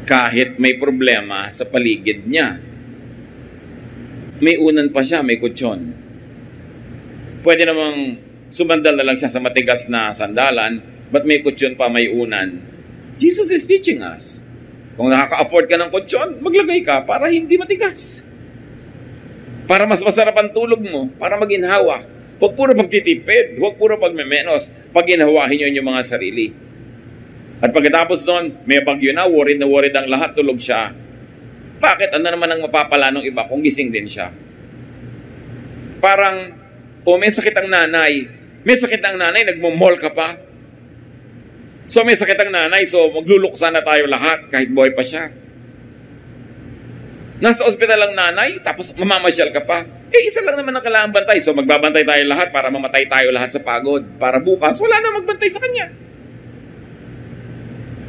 Kahit may problema sa paligid niya. May unan pa siya, may kutsyon. Pwede namang sumandal na lang siya sa matigas na sandalan, but may kutsyon pa, may unan. Jesus is teaching us. Kung nakaka-afford ka ng kutsyon, maglagay ka para hindi matigas. Para mas masarap ang tulog mo, para maginhawa. Huwag puro pagtitipid, huwag puro pagmemenos, paginhawahin nyo yung mga sarili. At pagkatapos nun, may bagyo na worried ang lahat, tulog siya. Bakit? Ano naman ang mapapala ng iba kung gising din siya? Parang, may sakit ang nanay. May sakit ang nanay, nagmumall ka pa. So may sakit ang nanay, so magluluksa na tayo lahat kahit buhay pa siya. Nasa ospital ang nanay, tapos mamamasyal ka pa. Isa lang naman ang kailangan bantay. So magbabantay tayo lahat para mamatay tayo lahat sa pagod. Para bukas, wala na magbantay sa kanya.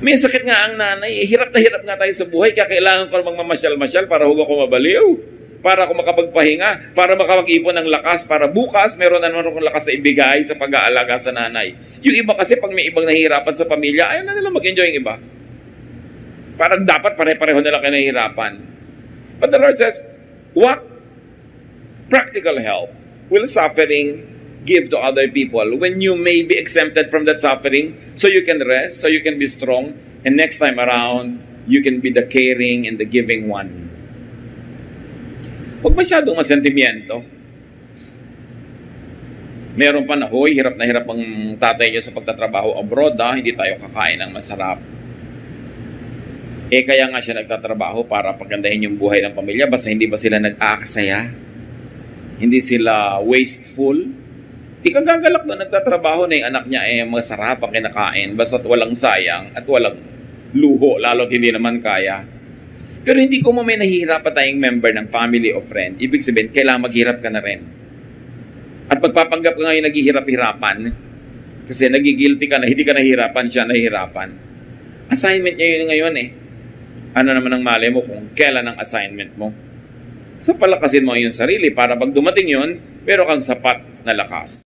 May sakit nga ang nanay, hirap na hirap nga tayo sa buhay, kaya kailangan ko magmamasyal-masyal para huwag ako mabaliw, para ako makapagpahinga, para makapag-ipon ng lakas, para bukas meron na naman akong lakas na ibigay sa pag-aalaga sa nanay. Yung iba kasi pag may ibang nahihirapan sa pamilya, ayaw na nila mag-enjoy yung iba. Parang dapat pare-pareho nila kayo nahihirapan. But the Lord says, what practical help will suffering give to other people when you may be exempted from that suffering so you can rest, so you can be strong, and next time around, you can be the caring and the giving one. Huwag masyadong masentimiento. Meron pa na, hirap na hirap ang tatay niyo sa pagtatrabaho abroad, hindi tayo kakain ng masarap. Kaya nga siya nagtatrabaho para pagandahin yung buhay ng pamilya, basta hindi ba sila nag-aakasaya? Hindi sila wasteful? Di ka gagalak doon, nagtatrabaho na yung anak niya masarap ang kinakain, basta't walang sayang at walang luho, lalo't hindi naman kaya. Pero hindi ko may nahihirapan tayong member ng family o friend, ibig sabihin, kailangan maghirap ka na rin. At pagpapanggap ka ngayon naghihirap-hirapan, kasi nagigilty ka na, hindi ka nahihirapan, siya nahihirapan. Assignment niya yun ngayon Ano naman ang mali mo kung kailan ang assignment mo? So palakasin mo yung sarili para pag dumating yun, meron kang sapat na lakas.